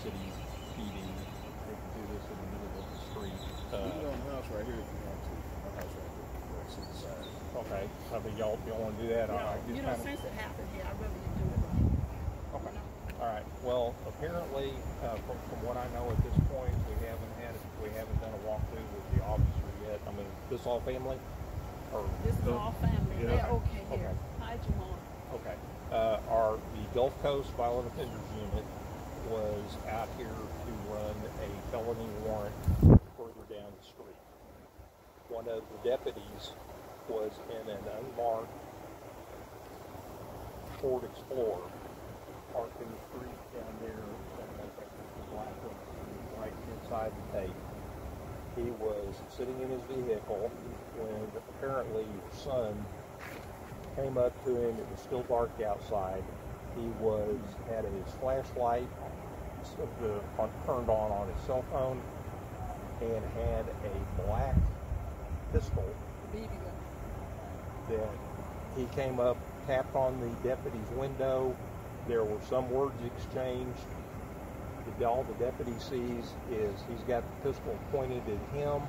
city PD. They can do this in the middle of the street. You can go in the house right here if you want to. My house right here. Right to the side. Okay. I mean, y'all want to do that? No, you know, since it happened here, I really didn't do it right. Okay. All right. Well, apparently, from what I know at this point, we haven't done a walkthrough with the officer yet. I mean, this all family? Or this is all family. Yeah. They're okay here. Hide your mom. Okay. The Gulf Coast Violent Offenders Unit was out here to run a felony warrant further down the street. One of the deputies was in an unmarked Ford Explorer parked in the street down there, the black one, right inside the tape. He was sitting in his vehicle when apparently your son came up to him. It was still dark outside. He had his flashlight turned on his cell phone and had a black pistol BB gun. that he came up, tapped on the deputy's window. There were some words exchanged. All the deputy sees is he's got the pistol pointed at him.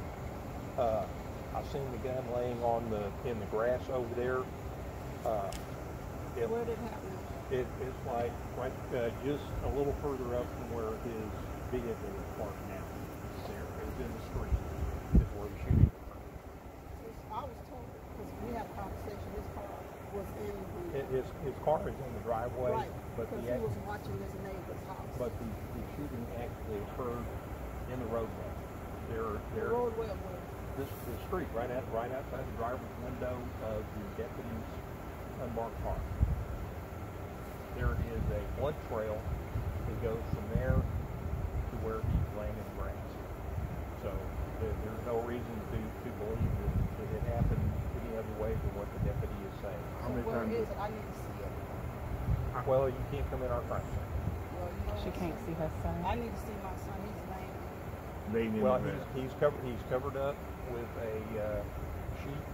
I've seen the gun laying in the grass over there. Where did it happen? It's like right just a little further up from where his vehicle is parked now. There, it's in the street. Is where the shooting occurred. I was told, because we had a conversation, his car was in the... His car is in the driveway. Right, but because he was watching his neighbor's house. But the shooting actually occurred in the roadway. The roadway of where? The street, right outside the driver's window of the deputy's unmarked car. There is a blood trail that goes from there to where he's laying in the grass. So there's no reason to believe that it happened any other way than what the deputy is saying. So where is it? I need to see it. Well, you can't come in our crime scene. Well, you know, She can't see her son. I need to see my son. He's laying. Well, he's covered up with a sheet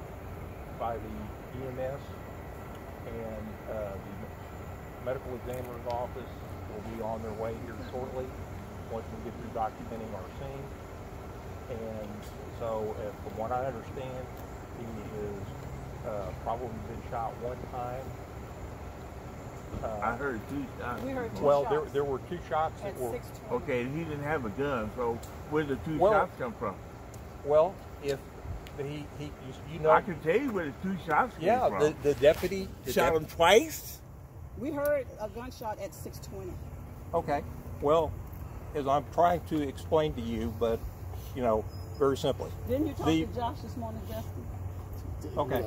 by the EMS, and the medical examiner's office will be on their way here shortly once we get through documenting our scene. And so, from what I understand, he is probably been shot one time. I heard 2 shots. We heard 2 Well, shots. there were 2 shots that At were 6:20. Okay, and he didn't have a gun, so where did the 2 Well- shots come from? well. If you know, I can tell you where the 2 shots came yeah, from. the deputy Shot him twice? We heard a gunshot at 6:20. Okay. Well, as I'm trying to explain to you, but very simply. Didn't you talk to Josh this morning, Justin? Okay.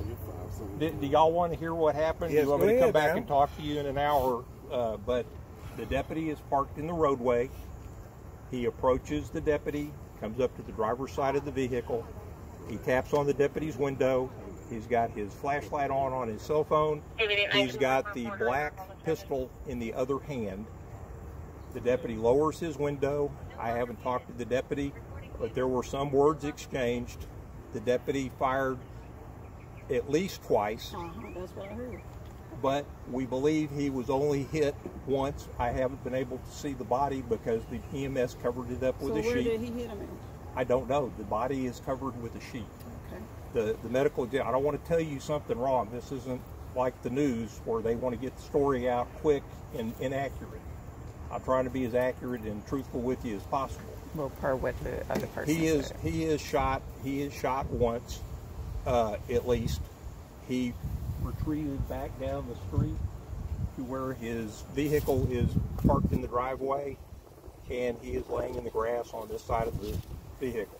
Do y'all want to hear what happened? Yes, Do you want me go to come ahead, back ma'am. and talk to you in an hour? But the deputy is parked in the roadway. He approaches the deputy, comes up to the driver's side of the vehicle. He taps on the deputy's window. He's got his flashlight on his cell phone. He's got the black pistol in the other hand. The deputy lowers his window. I haven't talked to the deputy, but there were some words exchanged. The deputy fired at least twice, That's what I heard. but we believe he was only hit once. I haven't been able to see the body because the EMS covered it up with a So where sheet. did he hit him in? I don't know. The body is covered with a sheet. Okay. The medical exam, I don't want to tell you something wrong. This isn't like the news where they want to get the story out quick and inaccurate. I'm trying to be as accurate and truthful with you as possible. Well, per what the other person said. He is shot once, at least. He retreated back down the street to where his vehicle is parked in the driveway, and he is laying in the grass on this side of the vehicle.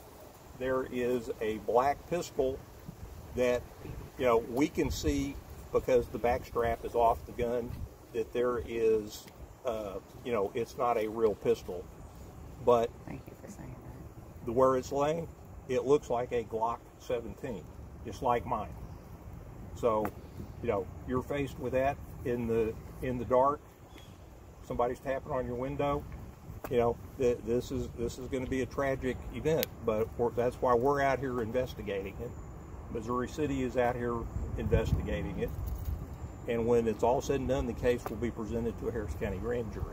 There is a black pistol that we can see because the back strap is off the gun that there is it's not a real pistol, but Thank you for saying that. where it's laying, it looks like a Glock 17, just like mine. So, you're faced with that in the dark. Somebody's tapping on your window. This is going to be a tragic event, but that's why we're out here investigating it. Missouri City is out here investigating it, and when it's all said and done, the case will be presented to a Harris County grand jury.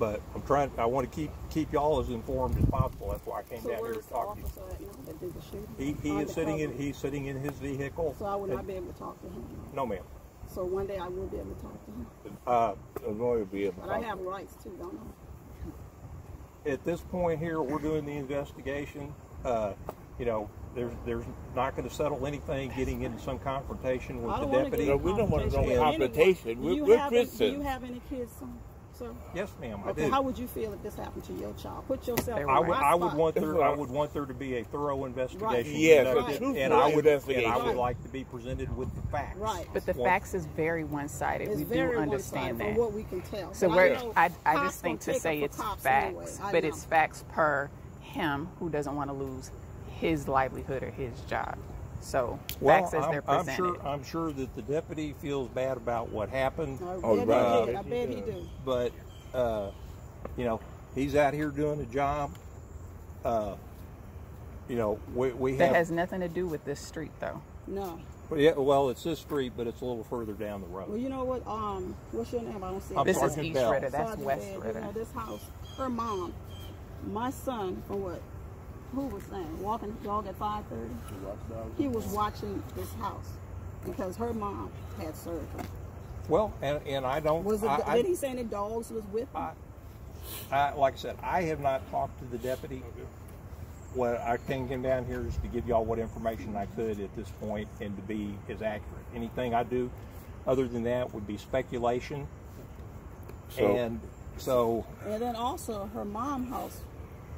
But I want to keep y'all as informed as possible. That's why I came down here to talk to you. That did the shooting? He's sitting in his vehicle. So I would not be able to talk to him? No, ma'am. So one day I will be able to talk to him? I'm going to be able to But I have rights too, don't I? At this point here, we're doing the investigation. You know, there's not going to settle anything getting into some confrontation with the deputy. No, we don't want no confrontation. We're Christians. Do you have any kids, sir? Yes, ma'am. I Okay, do. how would you feel if this happened to your child? Put yourself. I would want there to be a thorough investigation. Right. Yes, and I would like to be presented with the facts. Right. But the facts is very one-sided. It's We very do understand one-sided that. from what we can tell. So But I just think to say it's facts, but it's facts. facts per him who doesn't want to lose his livelihood or his job. So facts as they're presented. I'm sure that the deputy feels bad about what happened. I bet he do. But you know, he's out here doing a job. You know, we That have. has nothing to do with this street, though. No. Yeah, well, it's this street, but it's a little further down the road. Well, you know what? What's your name? I don't see it. This is Sergeant East Bell. Ritter. That's Sergeant West Bell. Ritter. You know, this house, her mom, my son, from what? Who was saying? Walking the dog at 5:30? He was watching this house because her mom had surgery. Well, and I don't. Did he say any dogs was with him? Like I said, I have not talked to the deputy. What I came down here is to give y'all what information I could at this point and to be as accurate. Anything I do other than that would be speculation. And then also her mom's house,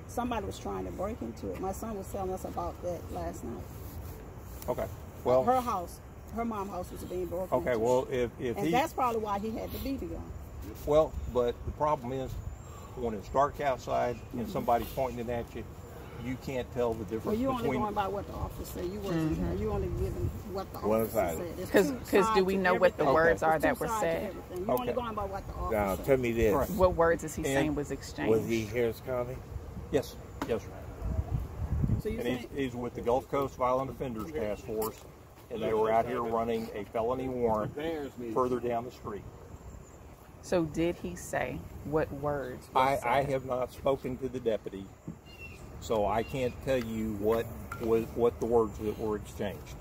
somebody was trying to break into it. My son was telling us about that last night. Okay. Well, her house, her mom's house was being broken into. Okay. Well, if that's probably why he had the BB gun. Well, but the problem is when it's dark outside and somebody's pointing it at you, you can't tell the difference Well, you between. only going by what the officer said. You wasn't. You only giving what the One officer side. said. Because do we know what the words are that were said? You only going by what the officer Now, said. tell me this. Correct. What words is he saying was exchanged? Was he Harris County? Yes. Yes. So you And saying he's with the Gulf Coast Violent Offenders Task Force, and they were out here running a felony warrant further down the street. So did he say what words? I have not spoken to the deputy, so I can't tell you what the words that were exchanged.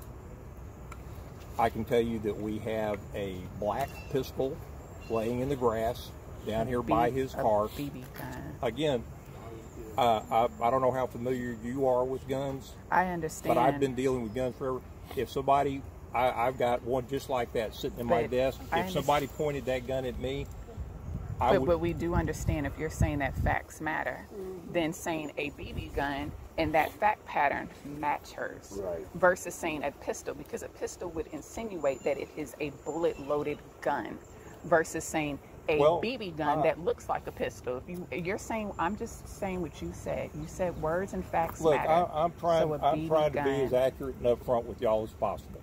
I can tell you that we have a black pistol laying in the grass down here by his car. BB gun. Again, I don't know how familiar you are with guns. I understand. But I've been dealing with guns forever. If somebody, I've got one just like that sitting in my desk. If somebody pointed that gun at me, But we do understand if you're saying that facts matter, then saying a BB gun and that fact pattern match hers, versus saying a pistol, because a pistol would insinuate that it is a bullet-loaded gun, versus saying a BB gun that looks like a pistol. If you're saying, I'm just saying what you said. You said words and facts matter. I'm trying to be as gun, accurate and upfront with y'all as possible.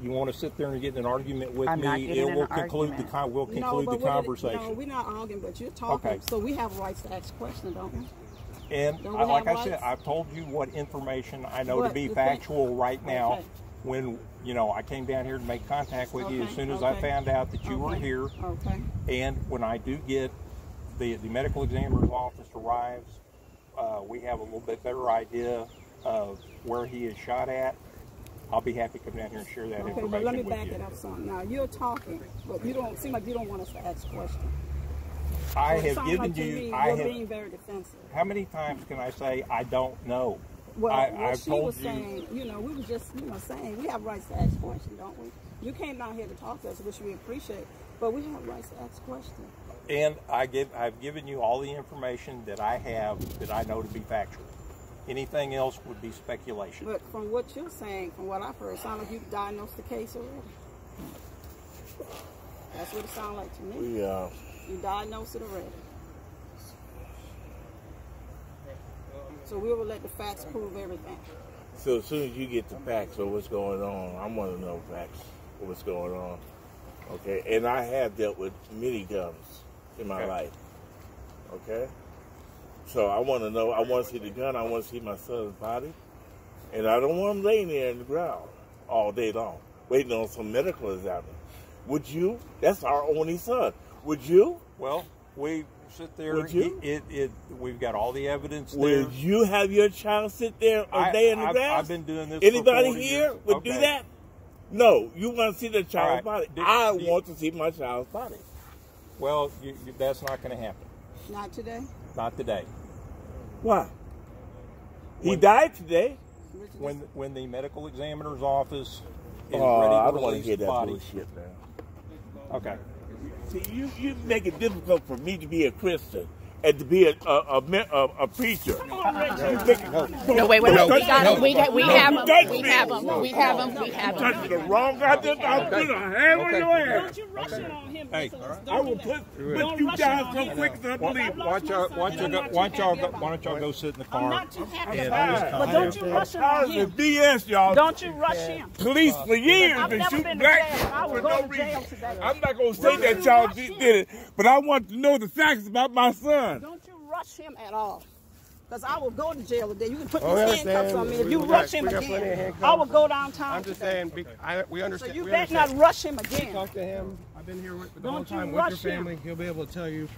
You want to sit there and get in an argument with I'm not me? getting It in will an conclude argument. we'll conclude the conversation. No, we're not arguing, but you're talking. Okay. So we have rights to ask questions, don't we? And Don't we like have I said, rights? I've told you what information I know to What be you think? factual right now. Okay. When I came down here to make contact with you as Okay, soon as I okay. found out that you were Okay. here. Okay. And when I do get the medical examiner's office arrives, we have a little bit better idea of where he is shot at. I'll be happy to come down here and share that Okay, information but let me with back you. it up some. Now you're talking, but you don't seem like you don't want us to ask questions. I So it have sounds given like to you. me, I you're have. being very defensive. How many times can I say I don't know? Well, I've she told was you. saying, we were just, saying we have rights to ask questions, don't we? You came down here to talk to us, which we appreciate, but we have rights to ask questions. And I've given you all the information that I have that I know to be factual. Anything else would be speculation. But from what you're saying, from what I've heard, it sounds like you've diagnosed the case already. That's what it sounds like to me. You diagnosed it already. So we will let the facts prove everything. So as soon as you get the facts of what's going on, I want to know facts of what's going on. Okay? And I have dealt with many guns in my life. Okay? So I want to know, I want to see the gun, I want to see my son's body. And I don't want him laying there in the ground all day long, waiting on some medical examiner. Would you? That's our only son. Would you? Well, We sit there. Would you? We've got all the evidence there. Would you have your child sit there a day in the grass? I've been doing this. Anybody for 40 here years. would do that? No, you want to see the child's All right. body. I want to see my child's body. Well, that's not going to happen. Not today. Not today. Why? He died today. When the medical examiner's office is ready I to don't want to release hear the that body. bullshit, man. Okay. See, you make it difficult for me to be a Christian and to be a preacher. No, wait. We have him. Touching the wrong goddamn. I'll put a hand on your head. Don't you rush it on him. Hey, I will put you down so quick that I believe. Why don't y'all go sit in the car? I'm not too happy and about just it. come But don't you rush it on him. BS, y'all. Don't you rush him. Police for years I've been never shooting been to black jail. I for would no go to jail reason. today. I'm not gonna say that y'all did it, but I want to know the facts about my son. Don't you rush him at all. Because I will go to jail today. You can put these handcuffs on me. If you rush him again, I will go downtown. I'm just today. saying, we So understand. you we better understand. not rush him again. Talk to him. I've been here with the whole Don't you time with your rush him. family. He'll be able to tell you.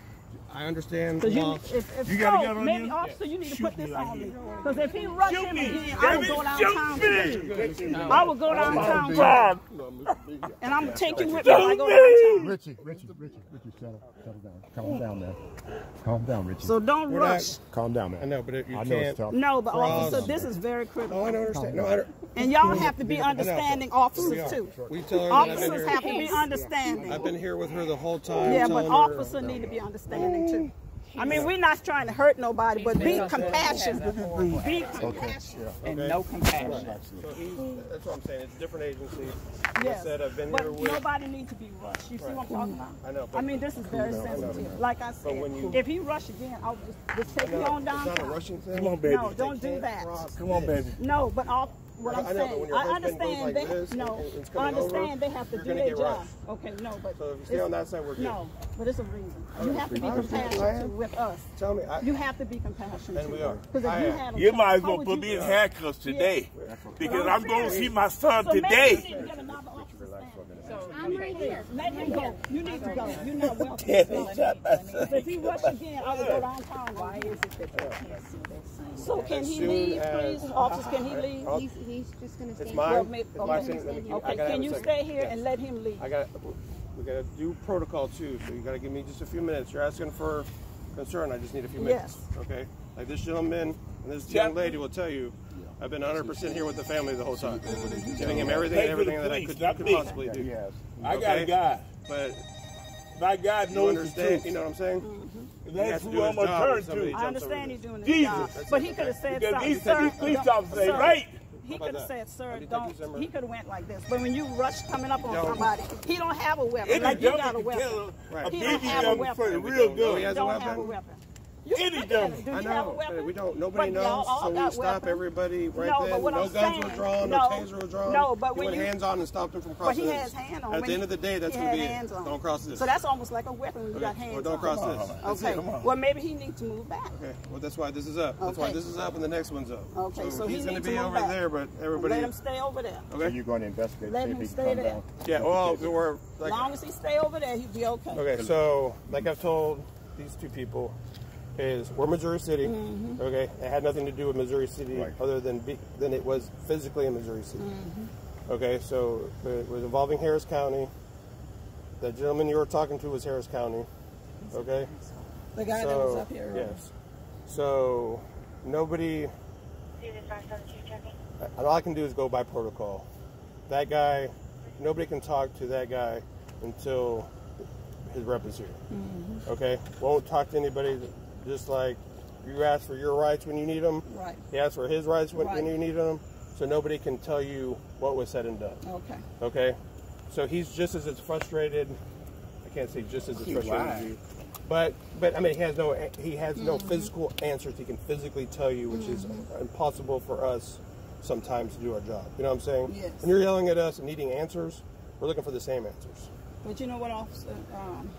I understand. Because law. if You got a so, gun on maybe you? officer, you need to Shoot put me this right on me. here. Because if he rush Shoot him me. again, I Damn will it, go downtown shoot today. me. I will go downtown God. and I'm going to take you with me when I go downtown. Richie, settle down. Calm down, man. Calm down, Richie. So don't rush. Calm down, man. I know, but you I know can't. it's tough. No, but officer, this is very Oh, critical. I don't understand. No, I don't. And y'all have to be understanding officers too. We tell her that I've been Officers here. have to be understanding. I've been here with her the whole time. Yeah, but telling her- officers need to be understanding too. I mean, we're not trying to hurt nobody, but be compassionate. Be compassionate. And no compassion. That's what I'm saying. It's a different agency. Yes. I said I've been But here with. nobody needs to be rushed. You see what I'm talking about? I know. But I mean, this is very sensitive. Like I said, when you- if he rush again, I'll just take you on it's not a downtown. rushing thing. Come on, baby. No, don't do that. Come on, baby. No, but what I'm I know, but saying, when your I husband goes understand like they this no, and it's I coming understand over, they have to you're do gonna their get job. rushed. Okay, no, but So if you stay on that side, we're good. no, but it's a reason. You have to be I understand. compassionate with us. Tell me. You have to be compassionate. And we are. Because if I you am. had a You child, might as how well would put you me in feel? handcuffs today because I'm going to see my son So maybe you today. need to get another officer stand. I'm right here. Let him go. You need to go. You're not welcome. But if he rush again, I will go downtown. Why is it that you can't see this? So can he soon leave, as- please? Officers, can he leave? He's just going to stay It's here. mine. Well, It's okay. my signature. Okay, can you stay here and let him leave? We got to do protocol too, so you got to give me just a few minutes. You're asking for concern. I just need a few minutes. Yes. Okay. Like this gentleman and this young lady will tell you, I've been 100% here with the family the whole time, giving him everything and everything that I could possibly do. I got a guy. But My God you knows the understand? truth. You know what I'm saying? And He has that's to who do I'm his going job to when turn somebody to. I jumps understand over he's doing his Jesus. job, but he could have said Because something, he said sir. these police don't- officers ain't sir, right. He about could have that? said, sir, I did that don't. December. He could have went like this. But when you rush coming up on Yo. somebody, he don't have a weapon. Any Like you dummy got a can weapon. kill Right. a He baby don't have a gun weapon. for the We real don't know he good. has a Don't weapon. have a weapon. You Any look at dummy. it. Do I you have a know, weapon? but we don't. Nobody But y'all knows, all so we got stop weapons. everybody right No, then. but what No I'm guns saying- were drawn, no, no taser were drawn. no, but he when went you- hands on and stopped him from But crossing he this. has hand on. At When the end of the day, that's he going to had be hands it. on. Don't cross this. So that's almost like a weapon when you got hands Well, don't on. cross this. Okay. Well, maybe he needs to move back. Okay. Well, that's why this is up. That's why Okay. this is up and the next one's up. Okay, so he he's going needs to be to move over back. there, but everybody. Let him stay over there. So Okay. you're going to investigate, Let see if him he can stay come there. down. Yeah. Well, we're As like. long as he stay over there, he'll be okay. Okay. So, like I've told these two people, is we're Missouri City. Mm-hmm. Okay. It had nothing to do with Missouri City, Right. other than it was physically in Missouri City. Okay. So it was involving Harris County. The gentleman you were talking to was Harris County. Okay. The guy that was up here. Yes. So nobody. All I can do is go by protocol. That guy, nobody can talk to that guy until his rep is here. Okay. Won't talk to anybody. Just like you ask for your rights when you need them. Right. He asks for his rights when Right. you need them. So nobody can tell you what was said and done. Okay. Okay, so he's just as frustrated. I can't say just as frustrated as you, but I mean he has no physical answers he can physically tell you, which is impossible for us sometimes to do our job. You know what I'm saying? Yes. When you're yelling at us and needing answers, we're looking for the same answers. But you know what, officer?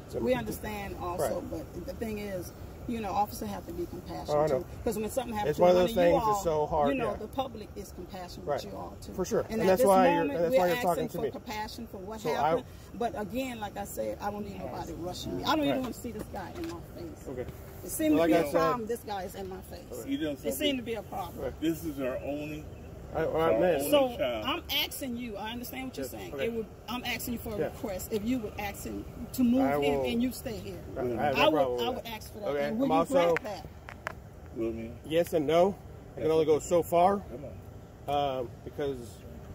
So- We understand also, Right. but the thing is, you know, officers have to be compassionate Oh, I know. too. Because when something happens It's to one of one those of you things all, that's so hard, you know, yeah. the public is compassionate Right. with you all too. For sure. And, And at that's this why moment, you're we're talking asking to for me. compassion for what So happened. But again, like I said, I don't need nobody rushing me. I don't even Right. want to see this guy in my face. Okay. It seems Like to be I a said- problem. This guy is in my face. You know It something? seemed to be a problem. This is our only. I meant, So child. I'm asking you. I understand what you're saying. okay. I'm asking you for a Yeah. request. If you would ask him to move I him will- and you stay here, I have no I problem would with that. ask for that. Okay, And will I'm you also- grant that? With me. yes and no. I can only go so far. Come on. Because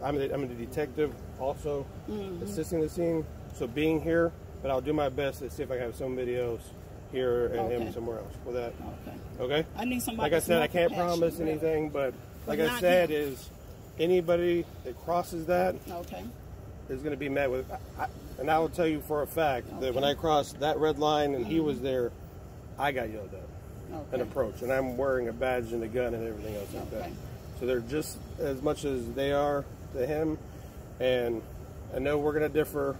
I'm a detective also Mm-hmm. assisting the scene. So being here, but I'll do my best to see if I can have somebody else here and him Okay. somewhere else with that. Okay. Okay? I need somebody. Like I that's said, more I can't compassionate, promise really. anything, but like I not said, him. is anybody that crosses that Okay. is going to be met with. And I will tell you for a fact that when I crossed that red line and he was there, I got yelled at and Okay. approached, and I'm wearing a badge and a gun and everything else like that. Okay. So they're just as much as they are to him, and I know we're going to differ,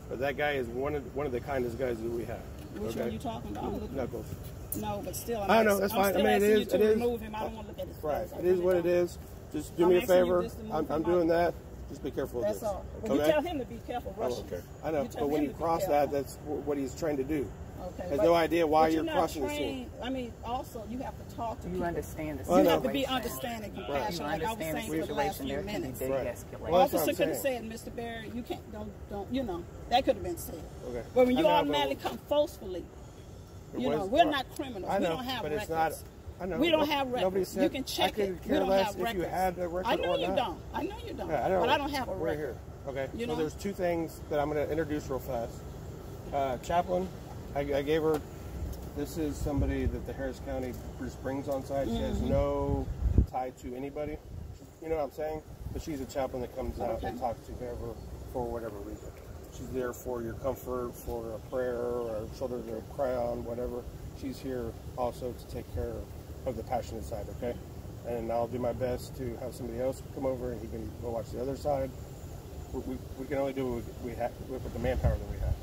but that guy is one of the kindest guys that we have. Which one you talking about? I'm looking- Knuckles. No, but still, I know, that's I'm fine. still I mean, it asking is- you to it is- remove him. I don't want to look at his face. Right. I It is really what it don't. is. Just do I'm me a asking you favor. just to move I'm him doing out. that. Just be careful with That's this. all. But you Okay? tell him to be careful rushing. Okay. I know, You tell but when him you to be cross that, careful. that's what he's trying to do. Okay. Has but- no idea why but you're not crossing the trained- I mean, also you have to talk to You people. understand the Well, I You know. have to be situation. understanding, You compassionate, like I was understand the saying for the last situation. few There can be minutes. big Right. escalation. Well, that's what Officer I'm could have saying. said, Mr. Barry, you can't, don't, you know, that could have been said. Okay. But when I you know, but- automatically come forcefully, It you know, was- we're not criminals. I know, We don't have but records. it's not. I know. We don't have records. Nobody said You can check I could it. We care don't less have if records. you had a record I know or you not. don't. I know you don't. Yeah, But I don't have a We're record. here. Okay. You so know? there's two things that I'm going to introduce real fast. Chaplain, I gave her. This is somebody that the Harris County just brings on site. She has no tie to anybody. You know what I'm saying? But she's a chaplain that comes out and talks to whoever for whatever reason. She's there for your comfort, for a prayer, or a shoulder to cry on, whatever. She's here also to take care of the passionate side, okay? And I'll do my best to have somebody else come over and he can go watch the other side. We can only do what we have with the manpower that we have.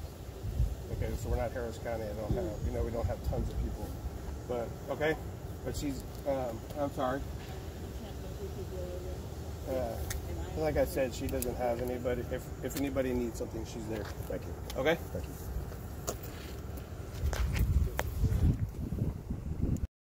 Okay, so we're not Harris County. I don't have, we don't have tons of people. But, okay? But she's, I'm sorry. Like I said, she doesn't have anybody. If anybody needs something, she's there. Thank you. Okay? Thank you.